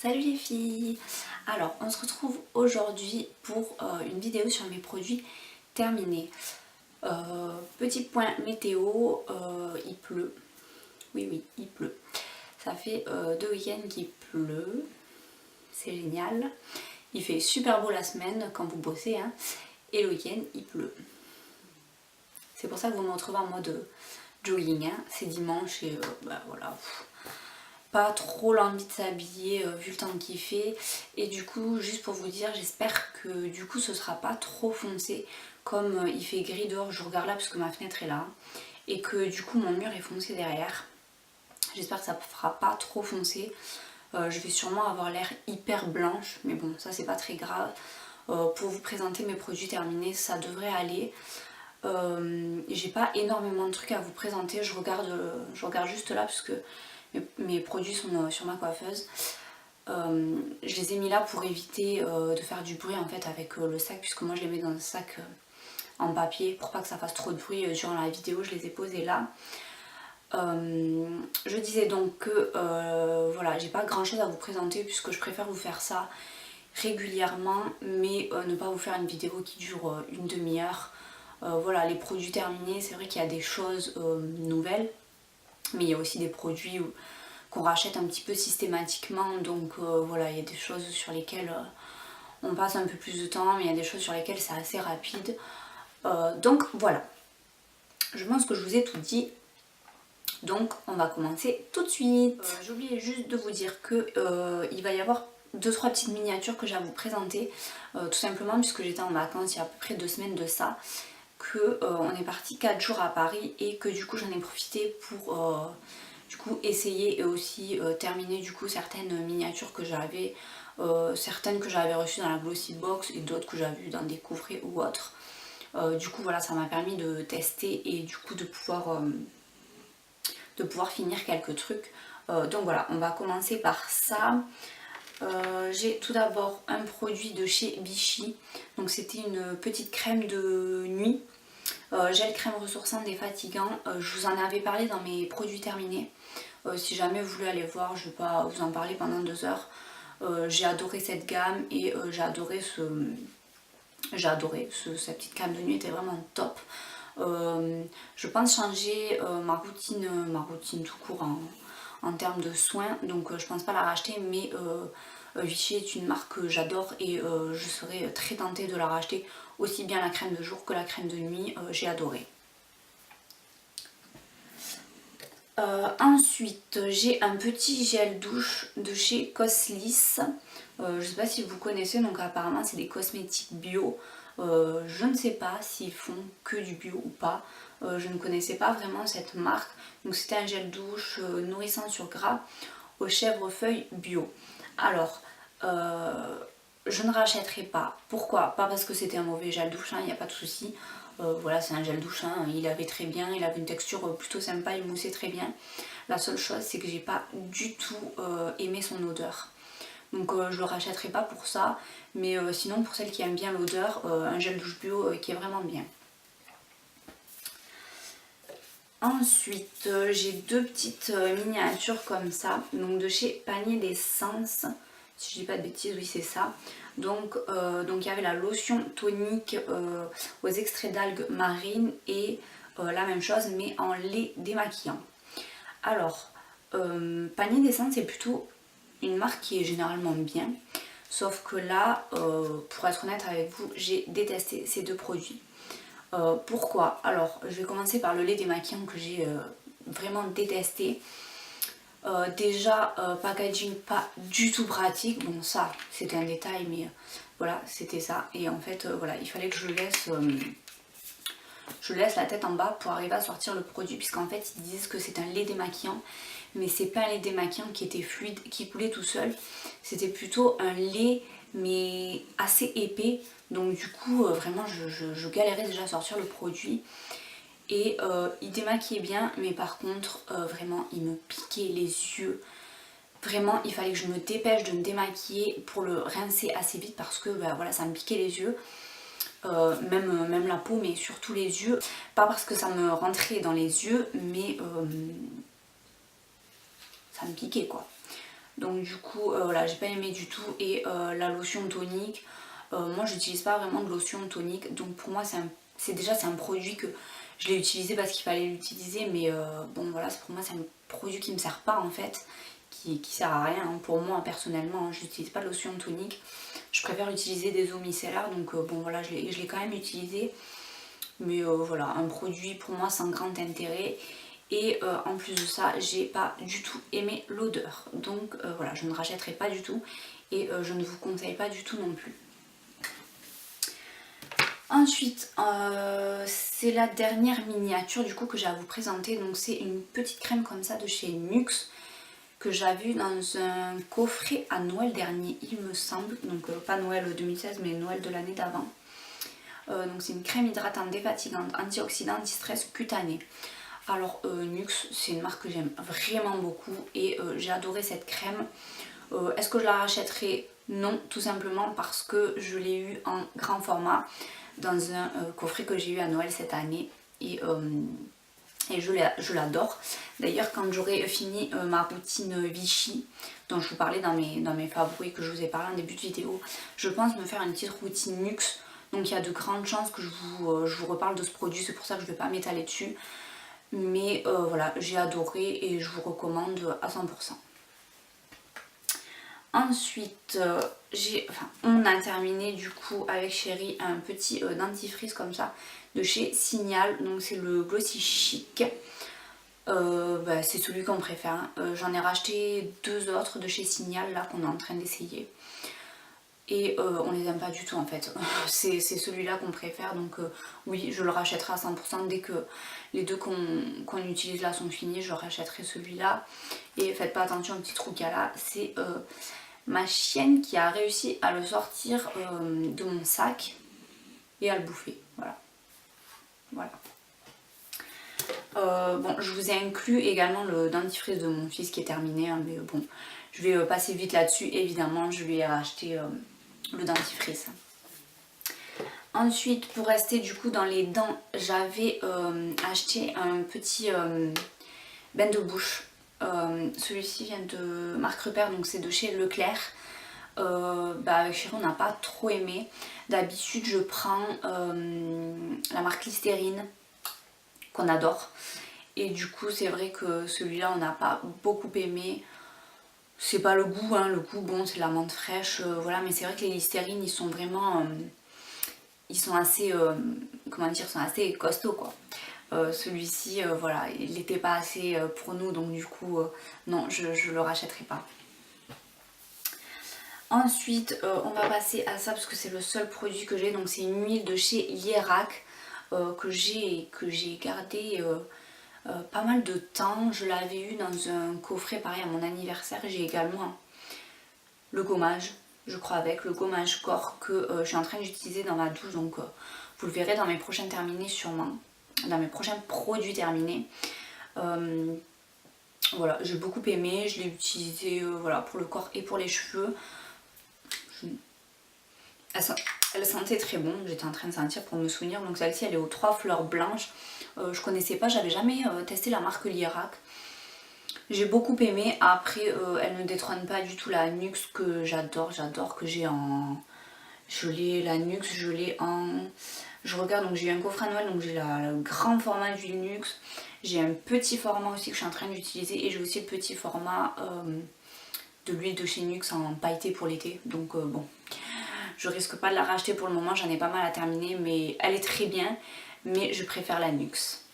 Salut les filles! Alors on se retrouve aujourd'hui pour une vidéo sur mes produits terminés. Petit point météo, il pleut. Oui, il pleut. Ça fait 2 week-ends qu'il pleut. C'est génial. Il fait super beau la semaine quand vous bossez, hein, et le week-end il pleut. C'est pour ça que vous me retrouvez en mode jogging, hein. C'est dimanche et voilà. Pas trop l'envie de s'habiller vu le temps qu'il fait, et du coup juste pour vous dire, j'espère que du coup ce sera pas trop foncé comme il fait gris dehors. Je regarde là parce que ma fenêtre est là et que du coup mon mur est foncé derrière. J'espère que ça fera pas trop foncé. Je vais sûrement avoir l'air hyper blanche, mais bon, ça c'est pas très grave. Pour vous présenter mes produits terminés, ça devrait aller. J'ai pas énormément de trucs à vous présenter, je regarde juste là parce que mes produits sont sur ma coiffeuse. Je les ai mis là pour éviter de faire du bruit en fait avec le sac, puisque moi je les mets dans un sac en papier pour pas que ça fasse trop de bruit durant la vidéo. Je les ai posés là. Je disais donc que voilà, j'ai pas grand chose à vous présenter puisque je préfère vous faire ça régulièrement, mais ne pas vous faire une vidéo qui dure une demi-heure. Voilà, les produits terminés, c'est vrai qu'il y a des choses nouvelles, mais il y a aussi des produits qu'on rachète un petit peu systématiquement, donc voilà, il y a des choses sur lesquelles on passe un peu plus de temps, mais il y a des choses sur lesquelles c'est assez rapide. Donc voilà, je pense que je vous ai tout dit. Donc on va commencer tout de suite. J'ai oublié juste de vous dire que il va y avoir 2-3 petites miniatures que j'ai à vous présenter, tout simplement puisque j'étais en vacances il y a à peu près 2 semaines de ça, que on est parti 4 jours à Paris et que du coup j'en ai profité pour du coup essayer et aussi terminer du coup certaines miniatures que j'avais, certaines que j'avais reçues dans la Glossy Box et d'autres que j'avais vues dans des coffrets ou autres. Du coup voilà, ça m'a permis de tester et du coup de pouvoir finir quelques trucs. Donc voilà, on va commencer par ça. J'ai tout d'abord un produit de chez Vichy, donc c'était une petite crème de nuit, gel crème ressourçant défatigant. Je vous en avais parlé dans mes produits terminés. Si jamais vous voulez aller voir, je ne vais pas vous en parler pendant 2 heures. J'ai adoré cette gamme et j'ai adoré cette petite crème de nuit, était vraiment top. Je pense changer ma routine tout court en termes de soins, donc je pense pas la racheter, mais Vichy est une marque que j'adore et je serais très tentée de la racheter, aussi bien la crème de jour que la crème de nuit. J'ai adoré. Ensuite j'ai un petit gel douche de chez Cosliss. Je sais pas si vous connaissez, donc apparemment c'est des cosmétiques bio. Je ne sais pas s'ils font que du bio ou pas. Je ne connaissais pas vraiment cette marque. Donc c'était un gel douche nourrissant sur gras au chèvrefeuille bio. Alors je ne rachèterai pas. Pourquoi? Pas parce que c'était un mauvais gel douche, il n'y a pas de souci. Voilà, c'est un gel douche, il avait très bien, il avait une texture plutôt sympa, il moussait très bien. La seule chose, c'est que j'ai pas du tout aimé son odeur. Donc je le rachèterai pas pour ça, mais sinon pour celles qui aiment bien l'odeur, un gel douche bio qui est vraiment bien. Ensuite j'ai 2 petites miniatures comme ça, donc de chez Panier d'Essence, si je dis pas de bêtises, oui c'est ça. Donc il y avait la lotion tonique aux extraits d'algues marines et la même chose mais en lait démaquillant. Alors Panier d'Essence c'est plutôt une marque qui est généralement bien, sauf que là pour être honnête avec vous, j'ai détesté ces 2 produits. Pourquoi? Alors je vais commencer par le lait démaquillant que j'ai vraiment détesté. Déjà packaging pas du tout pratique, bon ça c'était un détail mais voilà c'était ça, et en fait voilà, il fallait que je laisse la tête en bas pour arriver à sortir le produit, puisqu'en fait ils disent que c'est un lait démaquillant, mais c'est pas un lait démaquillant qui était fluide, qui coulait tout seul, c'était plutôt un lait mais assez épais, donc du coup vraiment je galérais déjà à sortir le produit. Et il démaquillait bien, mais par contre vraiment il me piquait les yeux. Vraiment il fallait que je me dépêche de me démaquiller pour le rincer assez vite, parce que voilà, ça me piquait les yeux. Même la peau, mais surtout les yeux. Pas parce que ça me rentrait dans les yeux, mais ça me piquait quoi. Donc du coup voilà, j'ai pas aimé du tout. Et la lotion tonique, moi j'utilise pas vraiment de lotion tonique, donc pour moi c'est un produit que je l'ai utilisé parce qu'il fallait l'utiliser, mais bon voilà, pour moi c'est un produit qui me sert pas en fait, qui sert à rien hein, pour moi personnellement, hein, je n'utilise pas de lotion tonique, je préfère utiliser des eaux micellaires, donc bon voilà, je l'ai quand même utilisé, mais voilà, un produit pour moi sans grand intérêt. Et en plus de ça, j'ai pas du tout aimé l'odeur, donc voilà, je ne rachèterai pas du tout et je ne vous conseille pas du tout non plus. Ensuite, c'est la dernière miniature du coup que j'ai à vous présenter. Donc c'est une petite crème comme ça de chez NYX que j'avais vue dans un coffret à Noël dernier, il me semble. Donc pas Noël 2016 mais Noël de l'année d'avant. Donc c'est une crème hydratante, défatigante, antioxydant, anti-stress cutané. Alors NYX, c'est une marque que j'aime vraiment beaucoup et j'ai adoré cette crème. Est-ce que je la rachèterai? Non, tout simplement parce que je l'ai eu en grand format dans un coffret que j'ai eu à Noël cette année et je l'adore. D'ailleurs quand j'aurai fini ma routine Vichy dont je vous parlais dans mes favoris, que je vous ai parlé en début de vidéo, je pense me faire une petite routine NYX, donc il y a de grandes chances que je vous reparle de ce produit, c'est pour ça que je ne vais pas m'étaler dessus, mais voilà, j'ai adoré et je vous recommande à 100%. Ensuite, on a terminé du coup avec Chérie un petit dentifrice comme ça de chez Signal. Donc c'est le Glossy Chic. C'est celui qu'on préfère. Hein. J'en ai racheté 2 autres de chez Signal là qu'on est en train d'essayer. Et on les aime pas du tout en fait. C'est celui-là qu'on préfère. Donc oui, je le rachèterai à 100% dès que les deux qu'on utilise là sont finis. Je rachèterai celui-là. Et faites pas attention au petit trou qu'il y a là. C'est ma chienne qui a réussi à le sortir de mon sac et à le bouffer. Voilà. Bon, je vous ai inclus également le dentifrice de mon fils qui est terminé, hein, mais bon, je vais passer vite là-dessus. Évidemment, je lui ai racheté le dentifrice. Ensuite, pour rester du coup dans les dents, j'avais acheté un petit bain de bouche. Celui-ci vient de Marc Repère, donc c'est de chez Leclerc. Avec Chérie on n'a pas trop aimé. D'habitude je prends la marque Listerine qu'on adore. Et du coup c'est vrai que celui-là on n'a pas beaucoup aimé. C'est pas le goût, hein. Le goût bon c'est la menthe fraîche, voilà, mais c'est vrai que les Listerines ils sont vraiment... ils sont assez... comment dire, sont assez costauds quoi. Celui-ci, voilà, il n'était pas assez pour nous, donc du coup, non, je le rachèterai pas. Ensuite, on va passer à ça parce que c'est le seul produit que j'ai, donc c'est une huile de chez Lierac que j'ai gardé pas mal de temps. Je l'avais eu dans un coffret pareil à mon anniversaire. J'ai également le gommage, je crois, avec le gommage corps que je suis en train d'utiliser dans ma douche, donc vous le verrez dans mes prochains terminés sûrement. Dans mes prochains produits terminés. Voilà, j'ai beaucoup aimé, je l'ai utilisé voilà, pour le corps et pour les cheveux. Elle sentait très bon, j'étais en train de sentir pour me souvenir. Donc celle-ci elle est aux 3 fleurs blanches. Je connaissais pas, j'avais jamais testé la marque Lierac. J'ai beaucoup aimé. Après elle ne détrône pas du tout la NYX que j'adore, que j'ai en... la NYX, je l'ai en... Je regarde, donc j'ai eu un coffret à Noël, donc j'ai le grand format du NYX. J'ai un petit format aussi que je suis en train d'utiliser. Et j'ai aussi le petit format de l'huile de chez NYX en pailleté pour l'été. Donc bon, je risque pas de la racheter pour le moment, j'en ai pas mal à terminer. Mais elle est très bien, mais je préfère la NYX.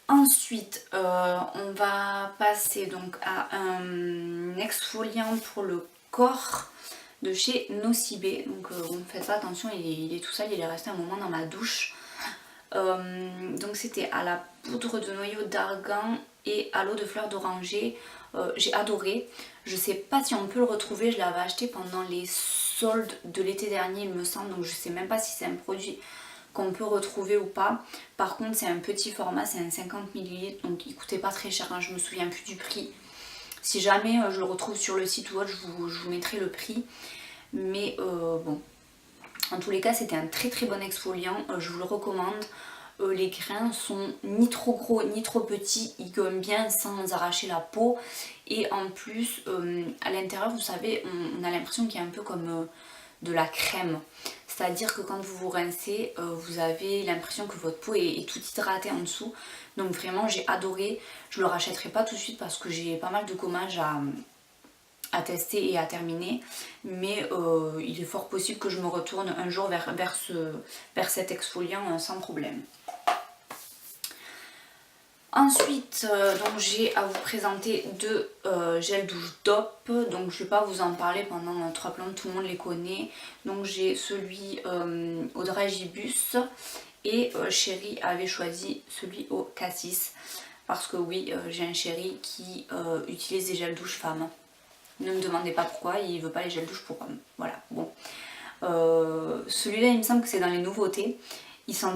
Ensuite, on va passer donc à un exfoliant pour le corps de chez Nocibé. Donc bon, faites pas attention, il est tout sale, il est resté un moment dans ma douche. Donc c'était à la poudre de noyau d'argan et à l'eau de fleur d'oranger. J'ai adoré. Je sais pas si on peut le retrouver, je l'avais acheté pendant les soldes de l'été dernier il me semble, donc je sais même pas si c'est un produit qu'on peut retrouver ou pas. Par contre c'est un petit format, c'est un 50 ml, donc il coûtait pas très cher, hein, je me souviens plus du prix. Si jamais je le retrouve sur le site ou autre, je vous mettrai le prix. Mais bon, en tous les cas c'était un très très bon exfoliant, je vous le recommande. les grains sont ni trop gros ni trop petits, ils gomment bien sans arracher la peau. Et en plus, à l'intérieur, vous savez, on a l'impression qu'il y a un peu comme de la crème. C'est-à-dire que quand vous vous rincez, vous avez l'impression que votre peau est toute hydratée en dessous. Donc vraiment, j'ai adoré. Je le rachèterai pas tout de suite parce que j'ai pas mal de gommages à tester et à terminer, mais il est fort possible que je me retourne un jour vers cet exfoliant sans problème. Ensuite, donc j'ai à vous présenter deux gels douche DOP, donc je ne vais pas vous en parler pendant 3 plantes, tout le monde les connaît. Donc j'ai celui au dragibus et Chéri avait choisi celui au cassis, parce que oui, j'ai un chéri qui utilise des gels douche femmes. Ne me demandez pas pourquoi, il veut pas les gels douche pour hommes. Voilà, bon. Celui-là, il me semble que c'est dans les nouveautés. Il sent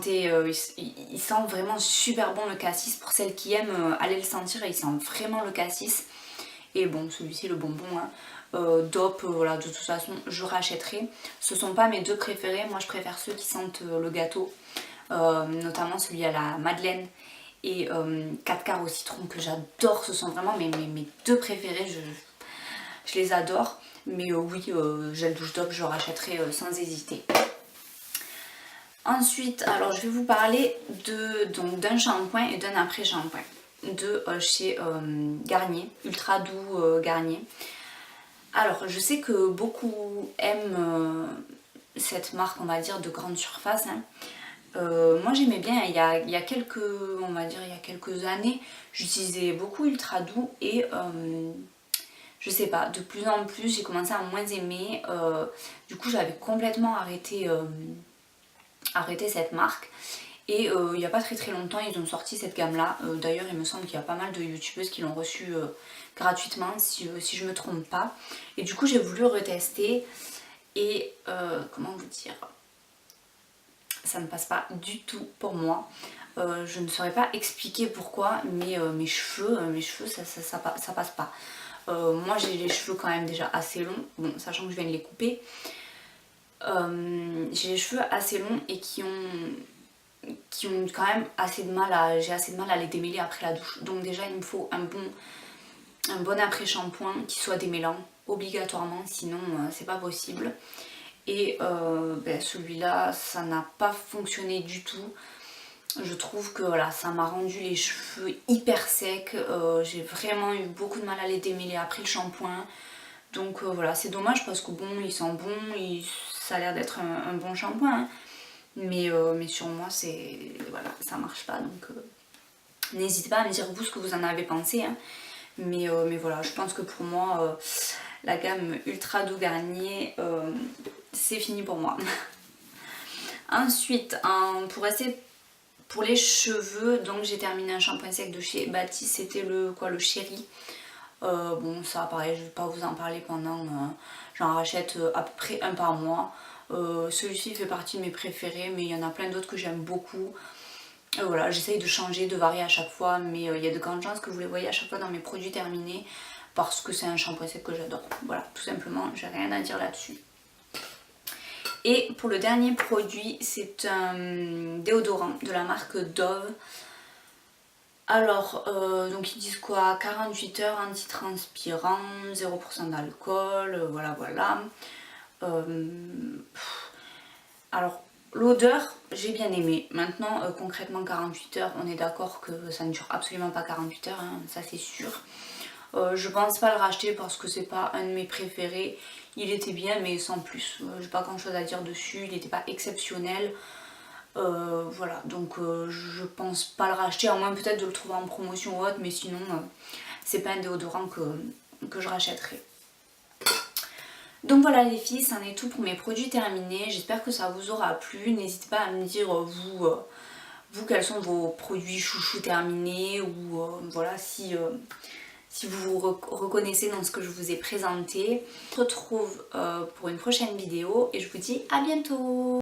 vraiment super bon le cassis. Pour celles qui aiment, allez le sentir, il sent vraiment le cassis. Et bon, celui-ci, le bonbon, hein. DOP, voilà, de toute façon, je rachèterai. Ce sont pas mes deux préférés. Moi, je préfère ceux qui sentent le gâteau. Notamment celui à la madeleine et 4 quarts au citron que j'adore. Ce sont vraiment mes deux préférés. Je les adore, mais oui, gel douche DOP, je rachèterai sans hésiter. Ensuite, alors je vais vous parler d'un shampoing et d'un après-shampoing de chez Garnier, Ultra Doux Garnier. Alors, je sais que beaucoup aiment cette marque, on va dire, de grande surface, hein. Moi j'aimais bien, il y a quelques, on va dire, il y a quelques années, j'utilisais beaucoup Ultra Doux et je sais pas, de plus en plus j'ai commencé à moins aimer, du coup j'avais complètement arrêté cette marque. Et il n'y a pas très longtemps ils ont sorti cette gamme là, d'ailleurs il me semble qu'il y a pas mal de youtubeuses qui l'ont reçu gratuitement si je me trompe pas. Et du coup j'ai voulu retester et comment vous dire, ça ne passe pas du tout pour moi. Je ne saurais pas expliquer pourquoi, mais mes cheveux ça passe pas. Moi j'ai les cheveux quand même déjà assez longs, bon, sachant que je viens de les couper. J'ai les cheveux assez longs et qui ont quand même assez de mal à les démêler après la douche. Donc déjà il me faut un bon après-shampoing qui soit démêlant obligatoirement, sinon c'est pas possible. Et celui-là ça n'a pas fonctionné du tout. Je trouve que voilà, ça m'a rendu les cheveux hyper secs, j'ai vraiment eu beaucoup de mal à les démêler après le shampoing. Donc voilà, c'est dommage parce que bon, il sent bon, ça a l'air d'être un bon shampoing, hein. Mais sur moi, voilà, ça marche pas. Donc n'hésitez pas à me dire vous ce que vous en avez pensé, hein. Mais voilà, je pense que pour moi, la gamme Ultra Doux Garnier, c'est fini pour moi. Ensuite, pour les cheveux, donc j'ai terminé un shampoing sec de chez Baptiste, c'était le Chéri. Bon, ça pareil, je vais pas vous en parler pendant, j'en rachète à peu près un par mois. Celui-ci fait partie de mes préférés, mais il y en a plein d'autres que j'aime beaucoup. Voilà, j'essaye de changer, de varier à chaque fois, mais il y a de grandes chances que vous les voyez à chaque fois dans mes produits terminés, parce que c'est un shampoing sec que j'adore. Voilà, tout simplement, j'ai rien à dire là-dessus. Et pour le dernier produit, c'est un déodorant de la marque Dove. Alors, donc ils disent quoi? 48 heures, antitranspirant, 0% d'alcool, voilà. Alors, l'odeur, j'ai bien aimé. Maintenant, concrètement, 48 heures, on est d'accord que ça ne dure absolument pas 48 heures, hein, ça c'est sûr. Je pense pas le racheter parce que c'est pas un de mes préférés. Il était bien, mais sans plus. J'ai pas grand chose à dire dessus, il n'était pas exceptionnel. Voilà, donc je pense pas le racheter, à moins peut-être de le trouver en promotion ou autre, mais sinon c'est pas un déodorant que je rachèterai. Donc voilà les filles, c'en est tout pour mes produits terminés. J'espère que ça vous aura plu. N'hésitez pas à me dire vous quels sont vos produits chouchous terminés, ou voilà, si vous vous reconnaissez dans ce que je vous ai présenté. On se retrouve pour une prochaine vidéo et je vous dis à bientôt.